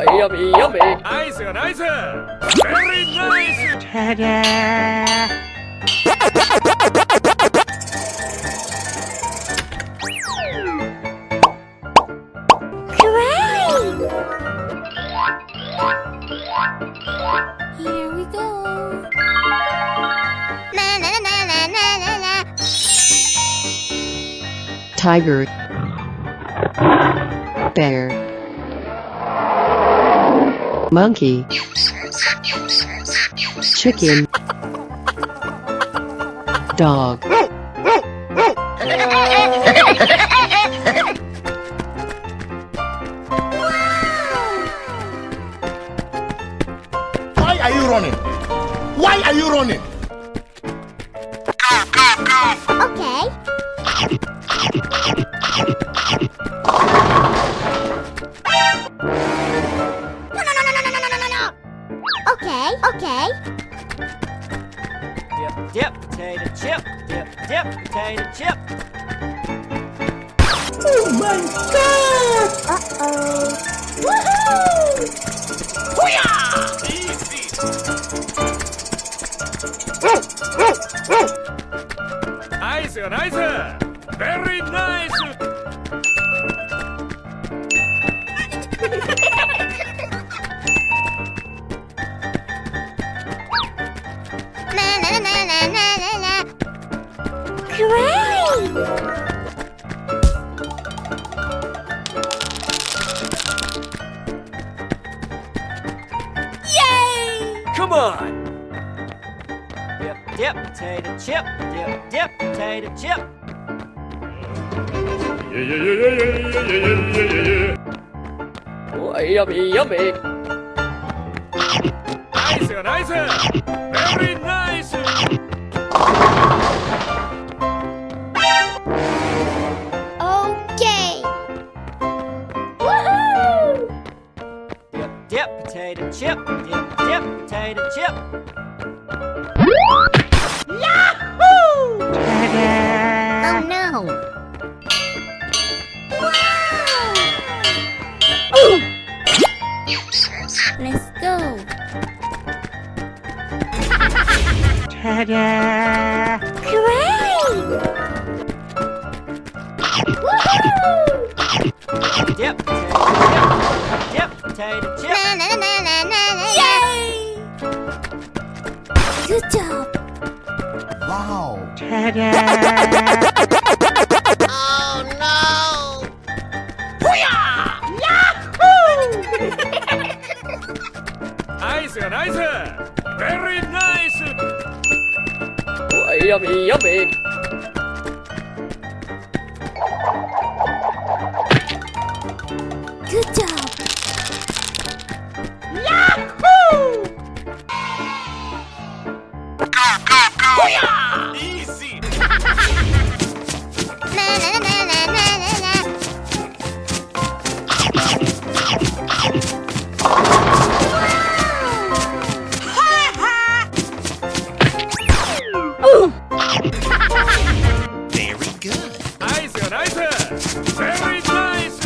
Yummy, yummy. Nice, nice. Very nice. Ta-da! Here we go. Na na na na na na na. Tiger, bear, monkey, chicken, dog, Why are you running? Why are you running? Okay. Okay, okay. Dip, dip, potato chip. Dip, dip, potato chip. Oh my God! Uh-oh. Woohoo! Easy. Nice, nice. Very nice. Na na na na na na na. Great! Yay! Come on. Dip, dip, potato chip. Dip, dip, potato chip. Yeah, yeah, yeah, yeah, yeah, yeah, yeah, yeah, yeah. Oh, yummy, yummy. Nice, nice. Very nice. Okay. Woohoo! Dip, dip, potato chip. Dip, dip, potato chip. Oh no! Let's go. ta-da! Great! Woohoo! Dip, potato chip. Dip, potato chip. Na na na na na na. Yay! Good job. Wow! Ta-da! Oh no! Nice, nice. Very nice. Oh, yummy, yummy. Good job. Easy. Na na na na na na na. Very good. Nice, nice. Very nice.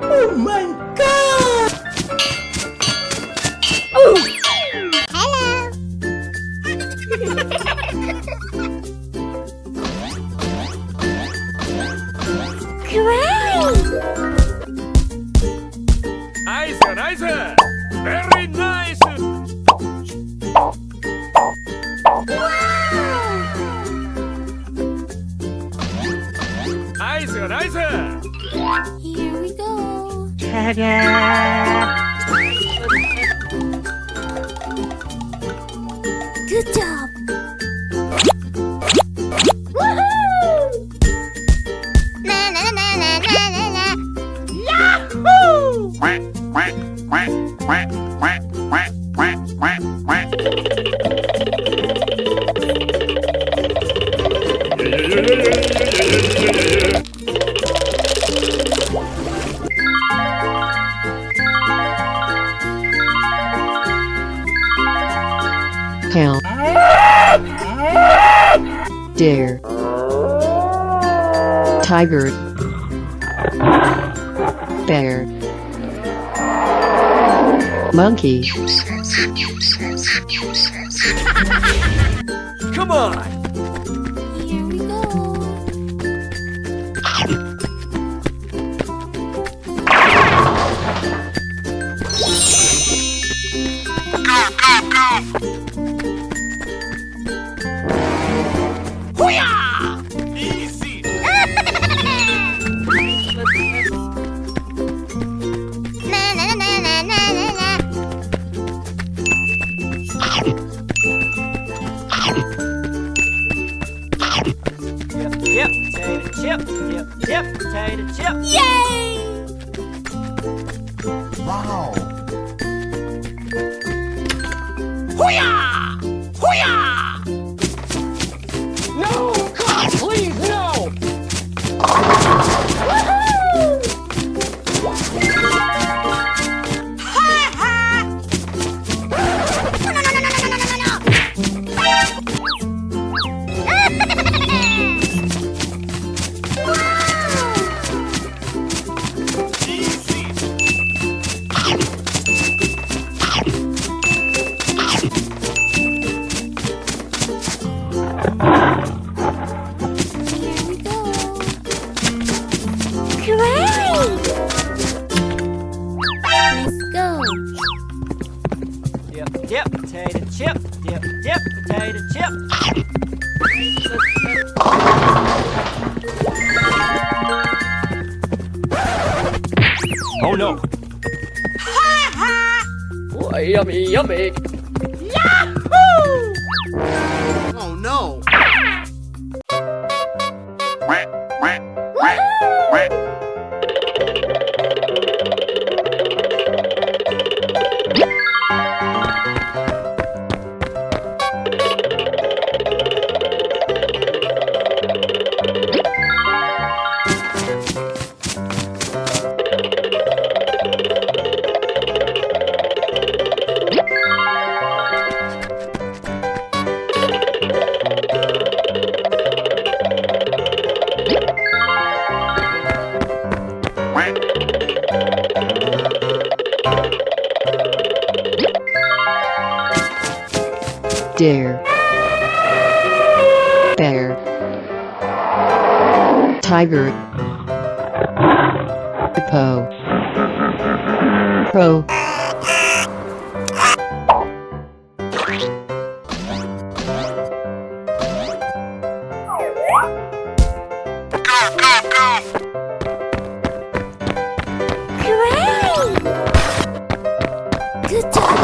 Oh my God! Hello. Great. Nice, nice. Very nice. Nice, nice. Here we go. Ta-da! Good job. Woohoo! Na na na na na na na. Yahoo! Quack, quack, quack, quack, quack, quack, quack, quack, quack. Cow, deer, tiger, Bear. Monkey. Come on! Here we go. Easy. Na na na na na na na. Dip, potato chip. Dip, potato chip. Yay! Wow. No! God, please, no! Easy. Here we go. Great! Let's go. Dip, potato chip. Dip, potato chip. Oh no. Oh, yummy, yummy. Oh no. Quack, quack, quack, quack. Quack. Deer. Bear. Tiger. Hippo. Crow. Great! Good job.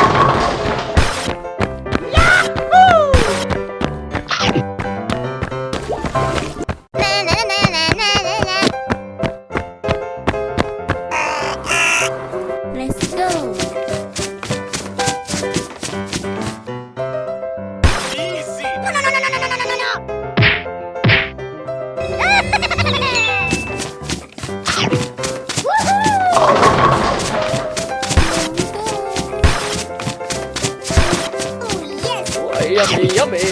Na na na na na na na. Let's go. Easy. No no no no no no no no no. Oh yes. Oh, yummy, yummy.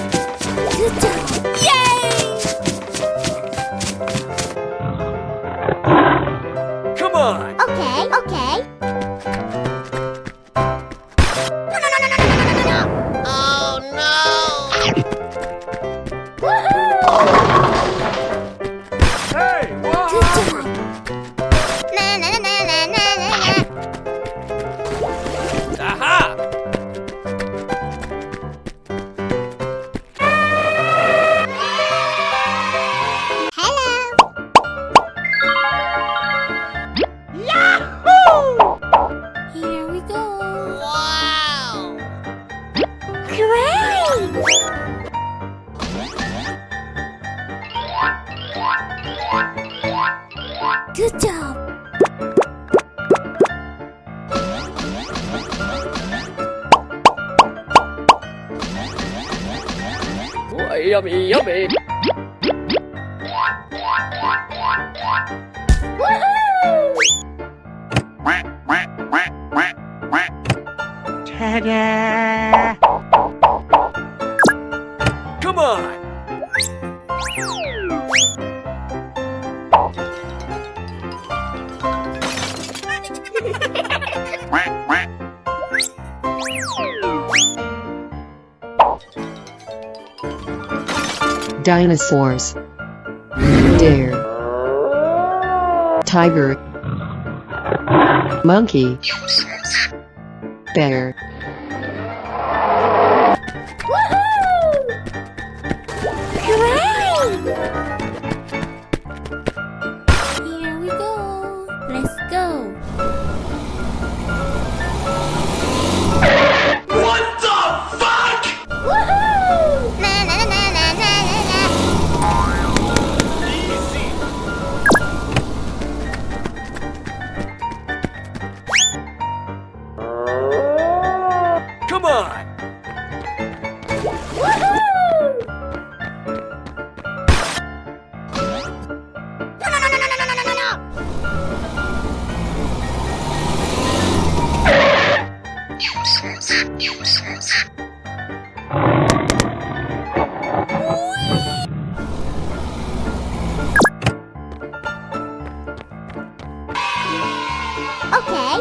Good job. Yay! Come on! Okay, okay. No, no, no, no, no, no, no, no, no. Oh no! Woohoo! Hey, what? Good job. Na na na na na na na na. Aha! Hello. Here we go. Wow! Great! Good job. Oh, yummy, yummy. Woohoo! Quack, quack, quack, quack, quack. Ta-da! Come on! Dinosaurs. Deer. Tiger. Monkey. Bear. Hooray! Here we go. Let's go. What the fuck? Woohoo! Na na na na na na na. Easy. Come on! Woohoo! No no no no no no no no no. Okay.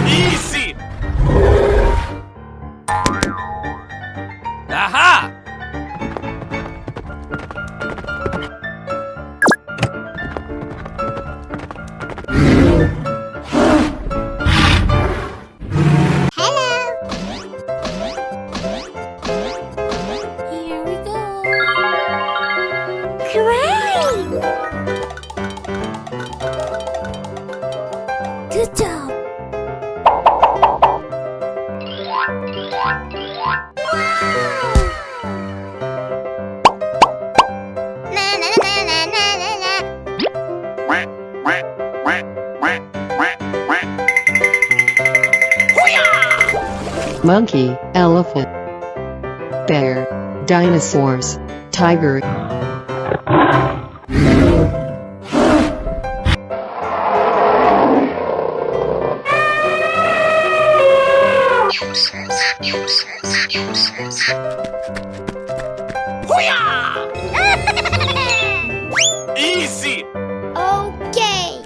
Easy. Aha! Here we go. Great! Good job. Na na na na na na na. Quack, quack, quack, quack, quack, quack. Monkey. Elephant. Bear. Dinosaurs. Tiger. Easy. Okay.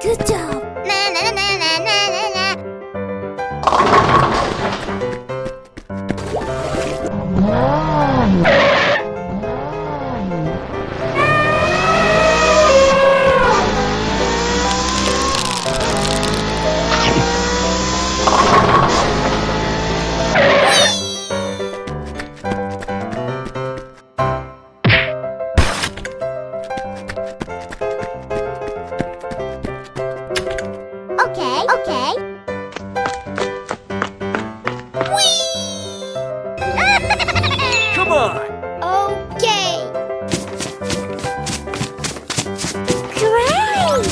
Good job. Na na na na na na na. Okay, okay. Come on! Okay. Great!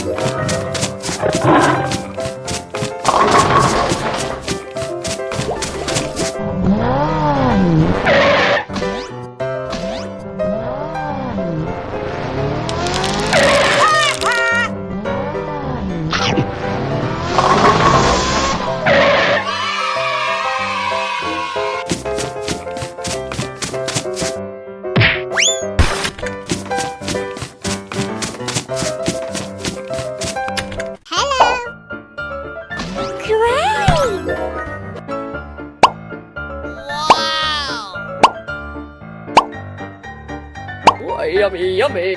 Oh, yummy, yummy!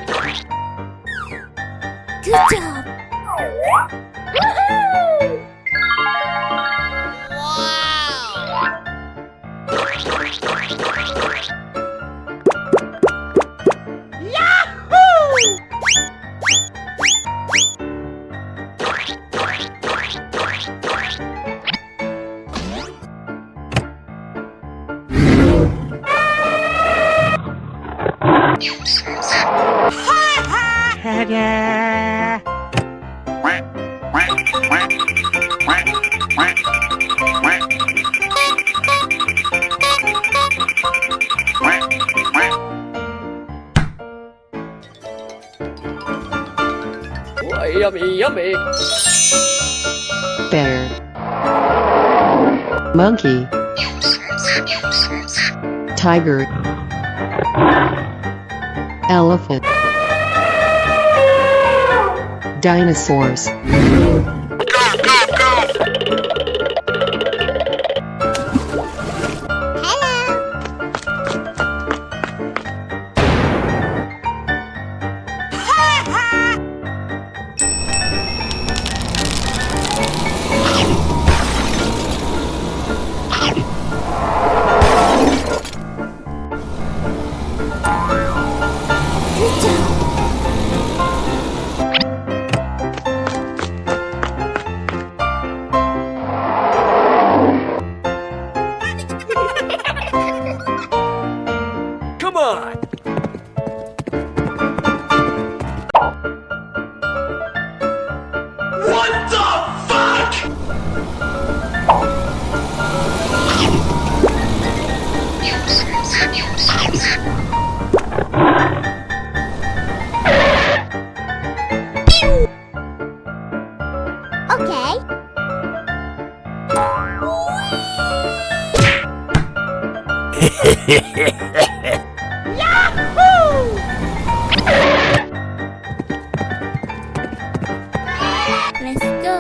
Good job. Woohoo! Quack, quack, quack, quack, quack, quack. Quack, quack. Oh, yummy, yummy. Bear. Monkey. Tiger. Elephant. Dinosaurs. Come on. Okay. Let's go.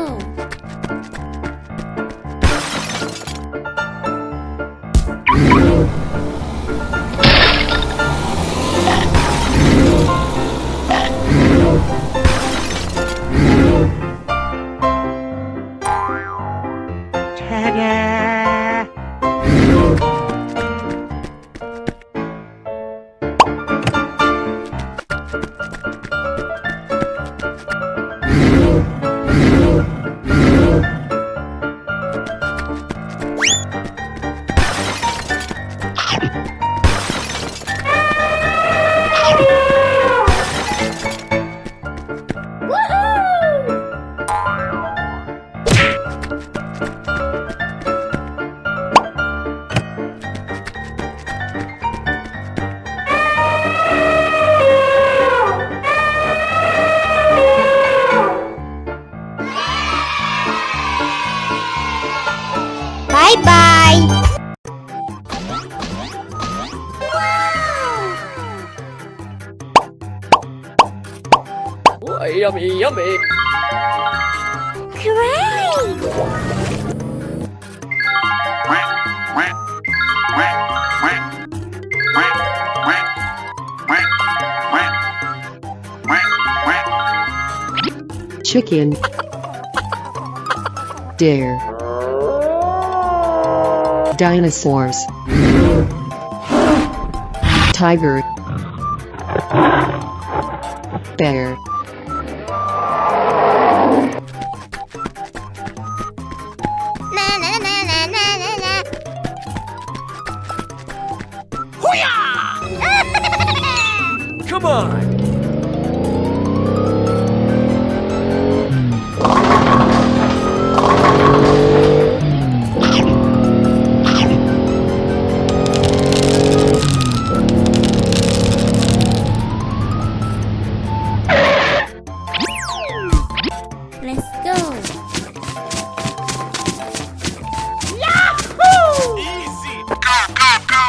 Bye-bye. Oh, yummy, yummy. Great. Quack, quack, quack, quack, quack, quack, quack, quack, quack, quack. Chicken. Deer. Dinosaurs. Tiger. Bear. Na na na na na na na. Come on. Let's go. Go, go, go.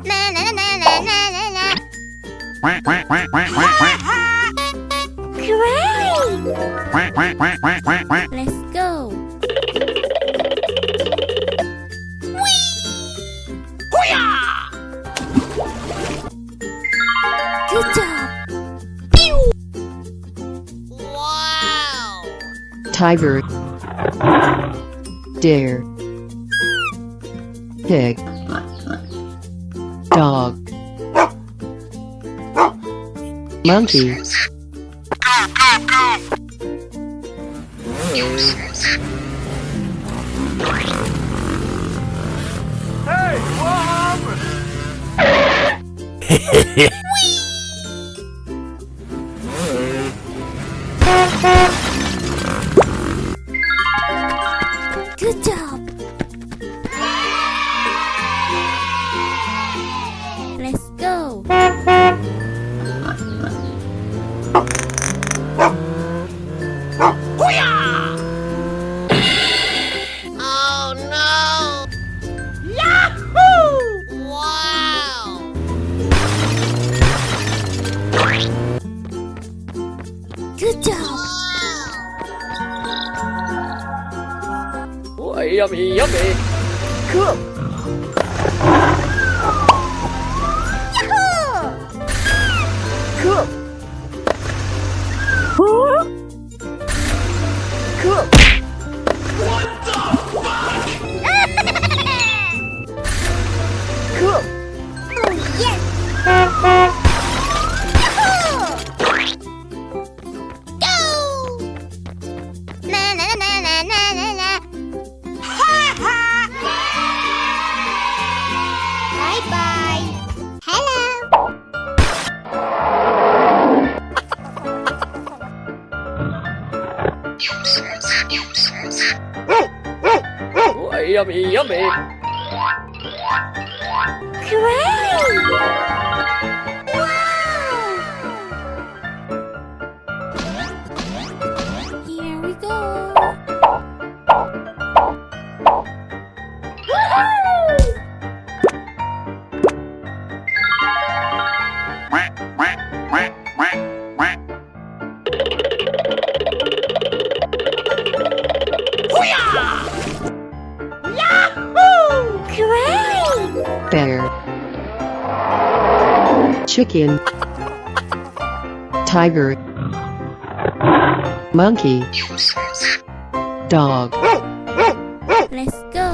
Na na na na na na na. Quack, quack, quack, quack, quack, quack. Great! Quack, quack, quack, quack, quack, quack. Let's go. Good job. Pew! Wow! Tiger, deer, pig, dog, monkey, Hey, what happened? Good job. Let's go. Oh no! Yahoo! Wow! Good job. Oh, yummy, yummy. Cool. Cool. Cool. Cool. Oh, yes! Go! Na na na na na na na. Bye bye. Hello. Oh, yummy, yummy. Great! Wow! Here we go. Quack, quack, quack, quack, quack. Great! bear, chicken, tiger, monkey, dog, Let's go.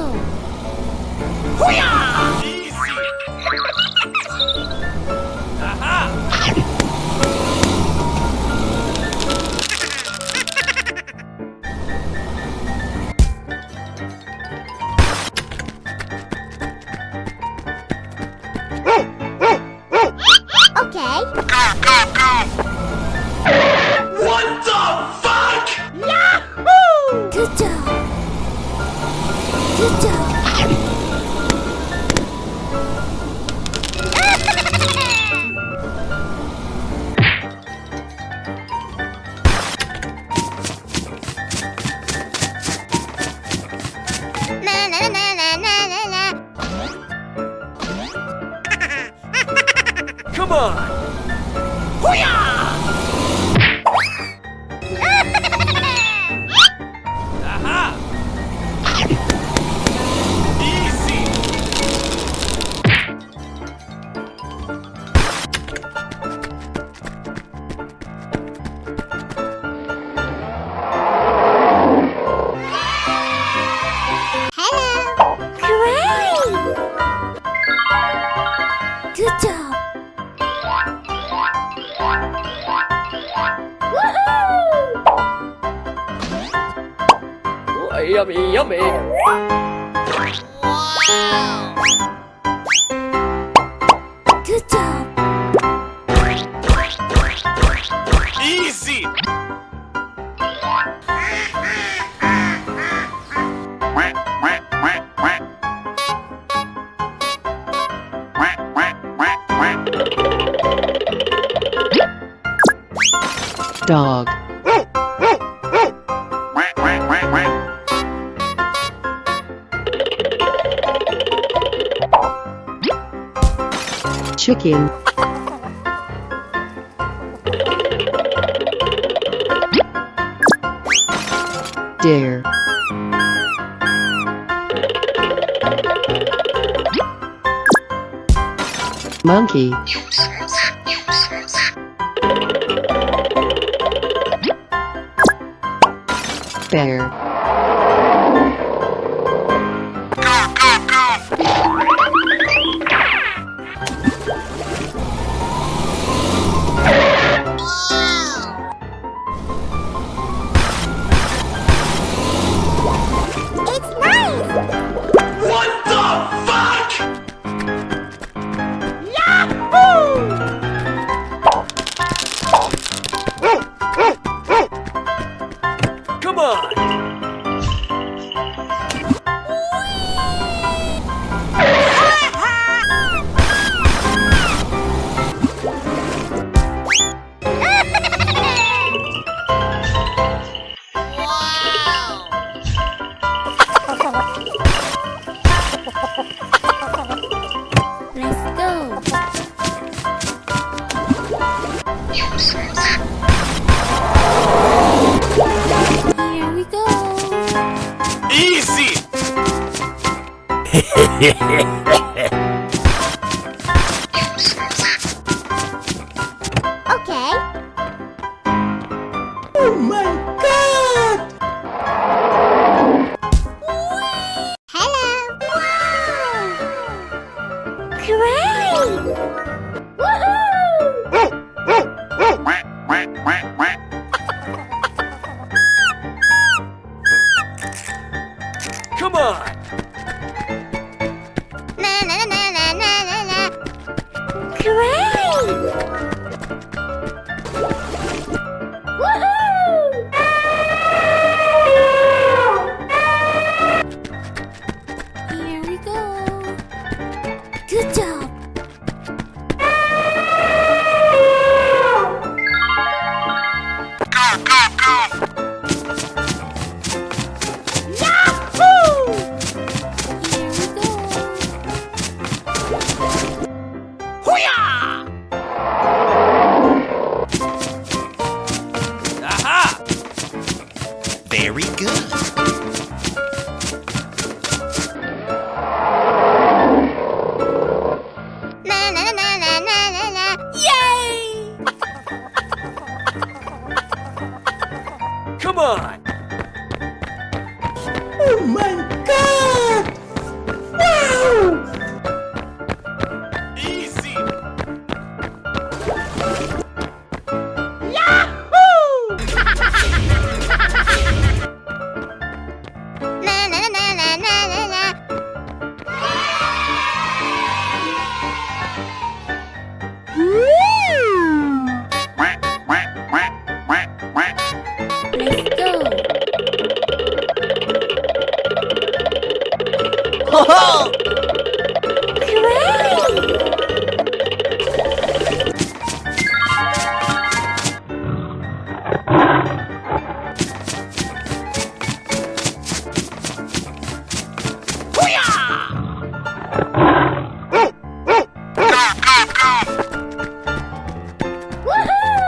Okay. Go, go, go. Good job. Good job. Na na na na na na na. Come on. Aha. Easy. Hello. Great. Good job. Woohoo! Oh, yummy, yummy. Wow. Good job. Easy. Quack, quack, quack, quack. Quack, quack, quack, quack. dog, Quack, quack, quack, quack. chicken, deer, monkey, bear, It's nice! What the fuck? Come on! Let's go! Here we go! Easy! Okay. Oh my god! Hello! Great! Woohoo! quack, quack, quack, quack. Come on! Na na na na na na na. Great! Woohoo! Here we go. Good job. Here we go. Aha! Very good. Na na na na na na na. Yay! Come on! Oh my god! Wow! Easy! Na na na na na na na na. Woo! Quack, quack, quack, quack, quack. Let's go. Ho ho! Great! Woohoo!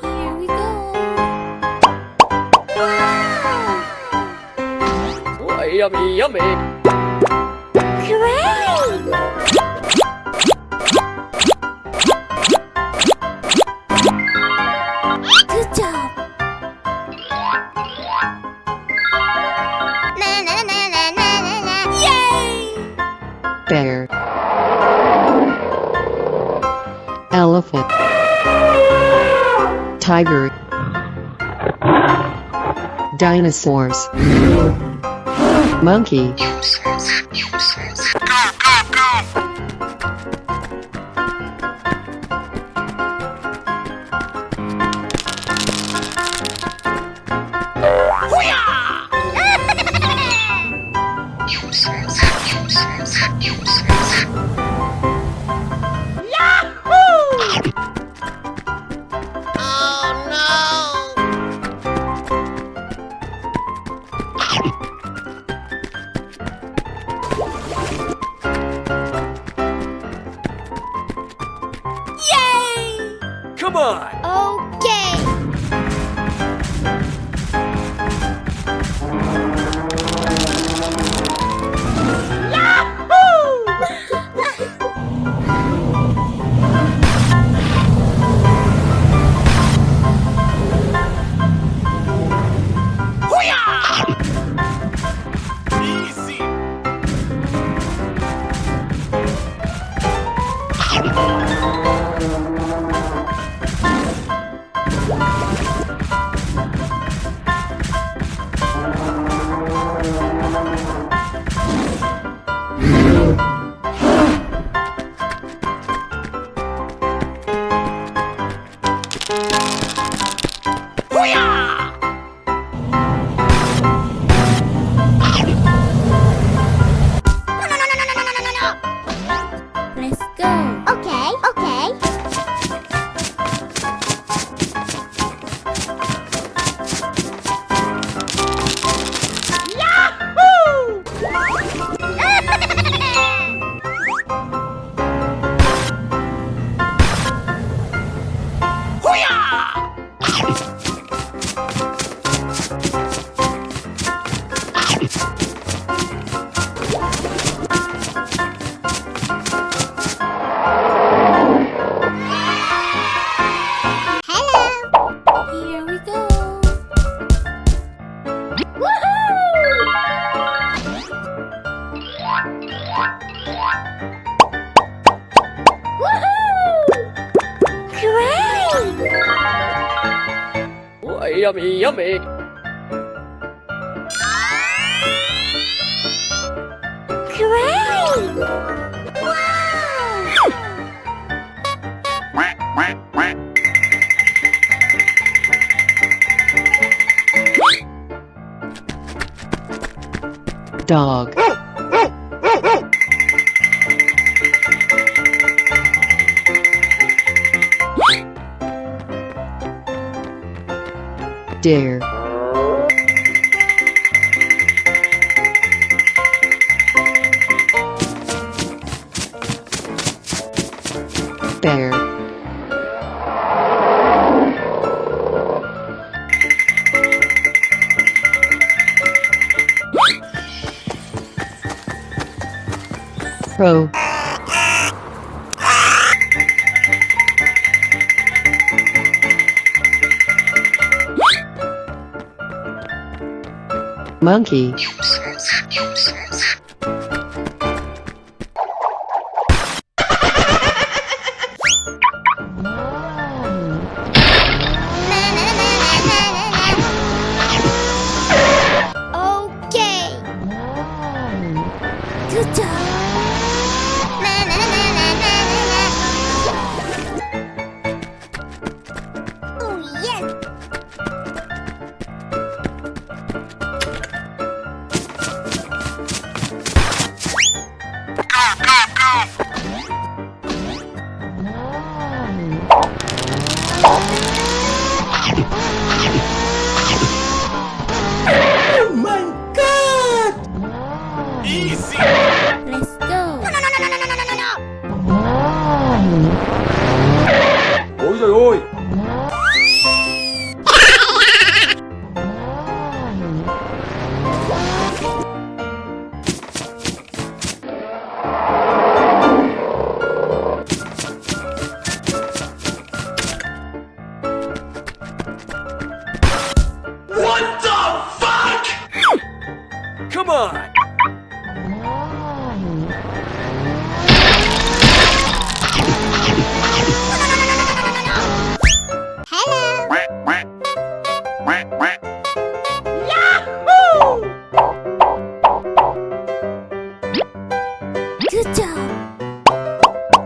Here we go. Oh, yummy, yummy! Great! Good job. Na na na na na na na. Yay! bear, elephant, tiger, dinosaurs, monkey, Come on! Okay. Easy. Let's go. Okay, okay. Hello. Here we go. Great! Oh, yummy, yummy! Great! quack, quack, quack. Dog. Deer. Bear. Crow. Monkey. Okay. Good job. Oh, yes. Easy. Let's go. Ôi trời ơi! What the fuck? Come on! Hello. Quack, quack. Quack, quack. Good job.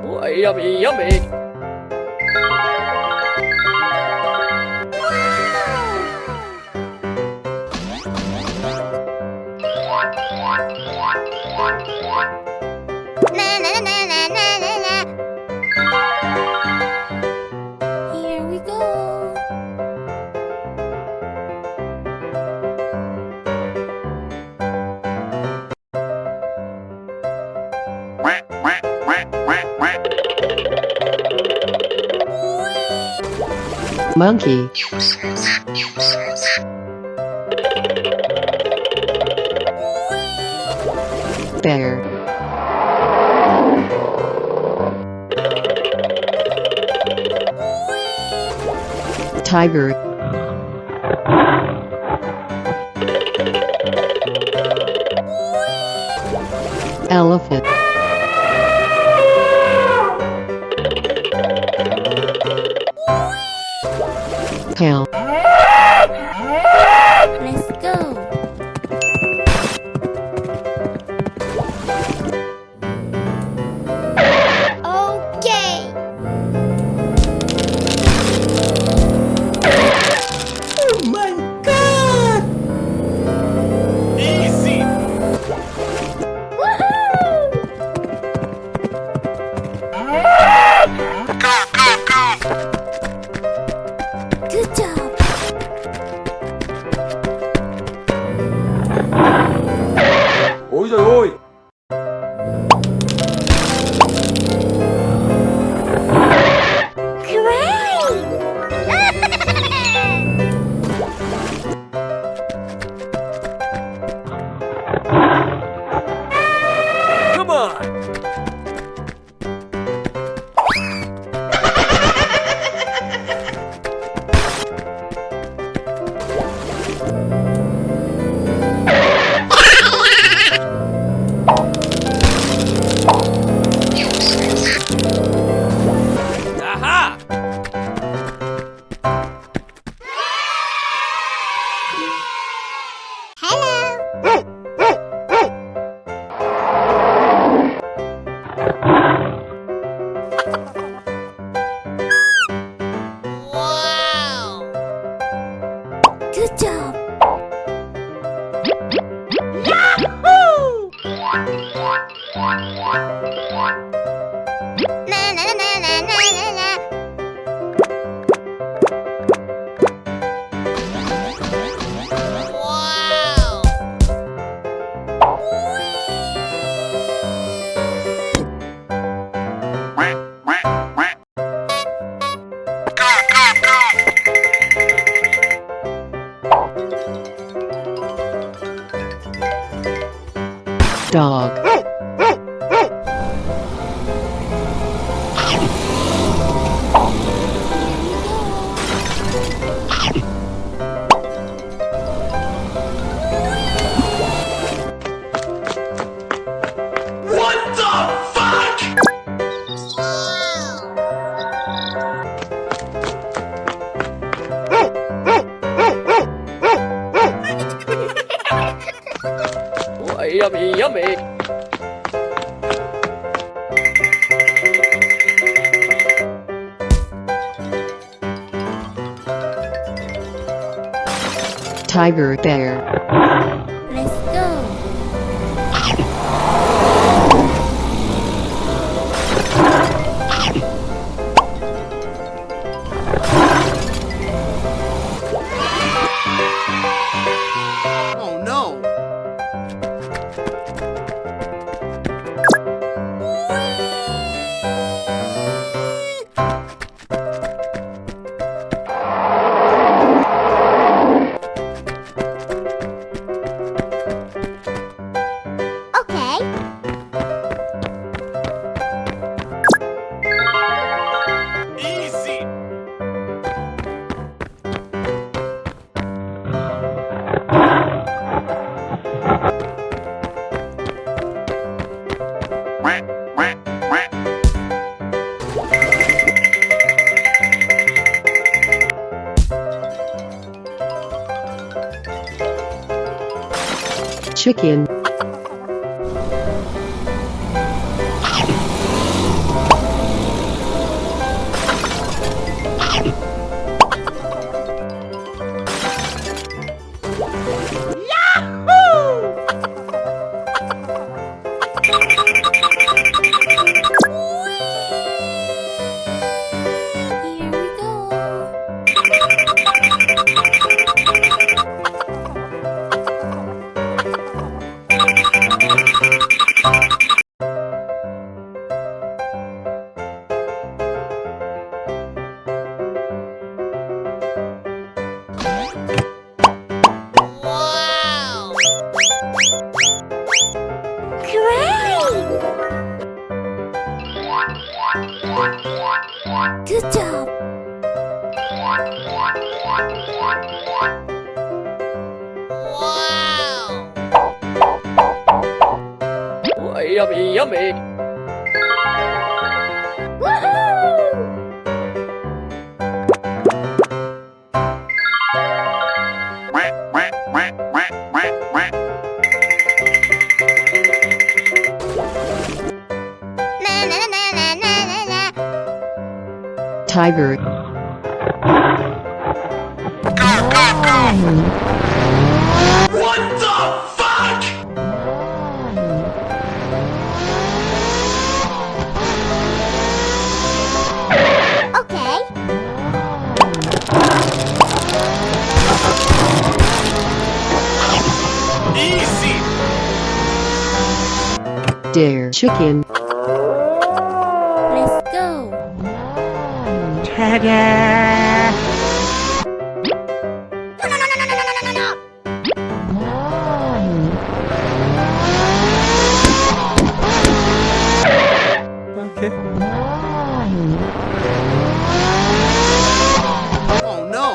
Oh, yummy, yummy! Here we go. Quack, quack, quack, quack, quack. Monkey. Bear. Tiger. Elephant. Cow. Let's go. Okay. Oh my God! Easy. Woohoo! Good job. Ôi trời ơi. Come on! Aha! Hello. Wow. Good job. Yahoo! Na na na na na na na. Wow. Dog. What the fuck? Oh, yummy, yummy! Tiger. Bear. Let's go. Oh no! Okay. Easy. Chicken. Here we go. Good job. Oh, yummy, yummy. quack, quack, quack, quack, quack, quack. Na na na na na na na. Tiger. What the fuck? Okay. Easy. Dare chicken. Let's go. Oh no.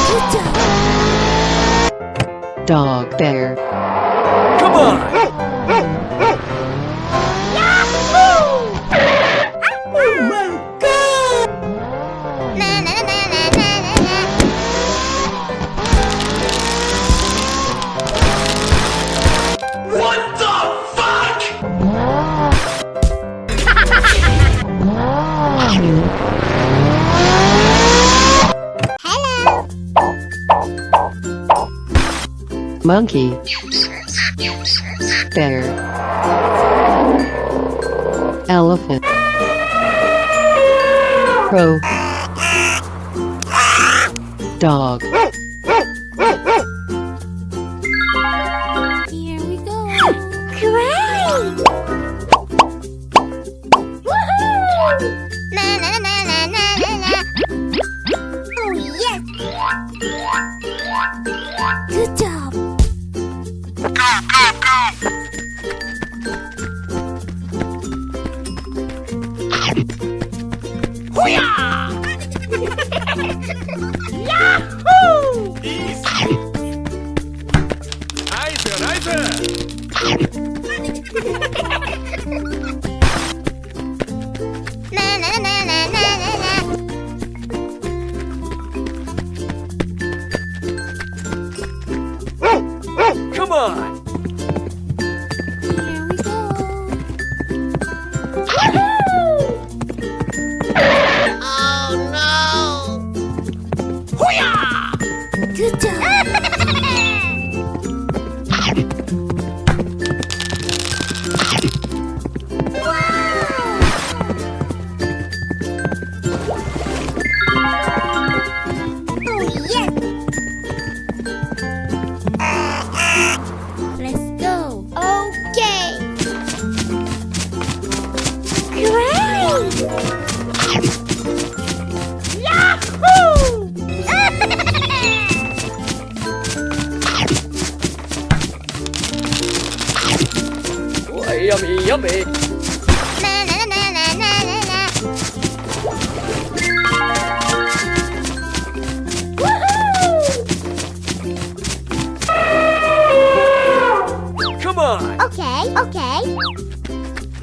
Good job. Dog bear. Come on. Na na na na na na na. What the fuck? Hello. Monkey. Bear. Elephant. Crow. Dog. Here we go. Great. Woohoo! Na na na na na na na. Oh yes. Good job. Easy. Nice, nice. Na na na na na na na. Come on. Here we go. Woohoo! Oh no! Good job. Oh yes. Let's go. Okay. Great. Yahoo! Oh, yummy, yummy. Na na na na na na na. Woohoo! Come on. Okay, okay.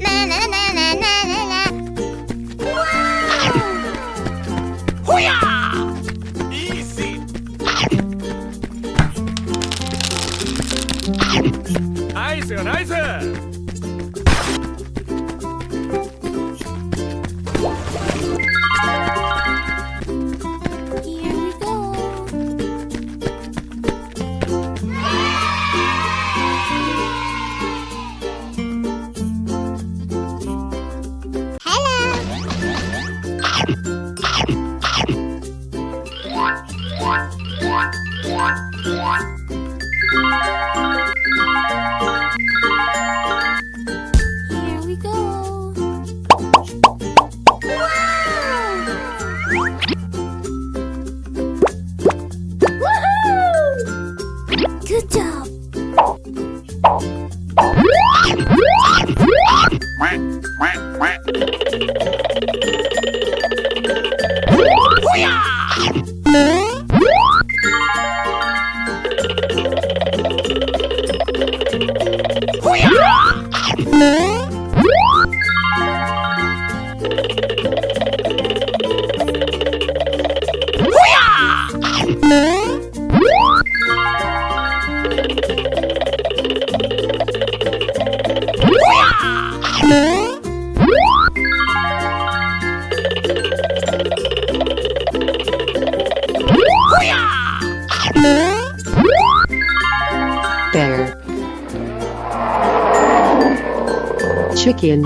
Na na na na na na na. Easy. Nice, nice. Here we go. Here we go. Woohoo! Good job. Bear. Chicken.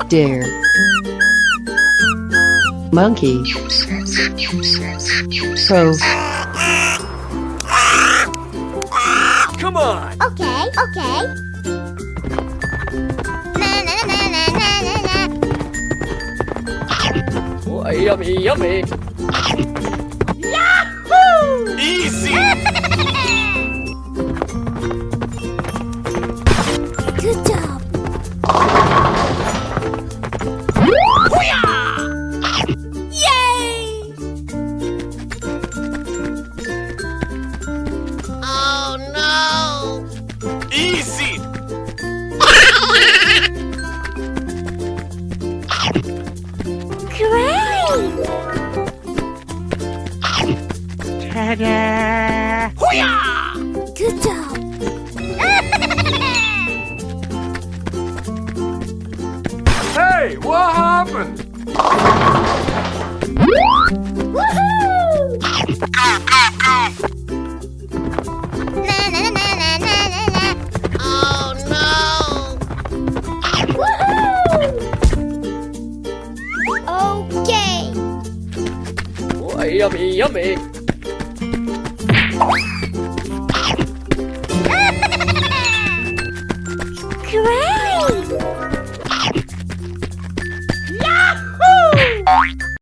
Deer. Monkey. Crow. Come on. Okay, okay. Na na na na na na na. Oh, yummy, yummy. Easy. Good job. Yay! Oh no! Easy. Great! Ta-da! Good job. Hey, what happened? Woohoo! Na na na na na na na. Oh no! Woohoo! Okay. Oh, yummy, yummy. Great!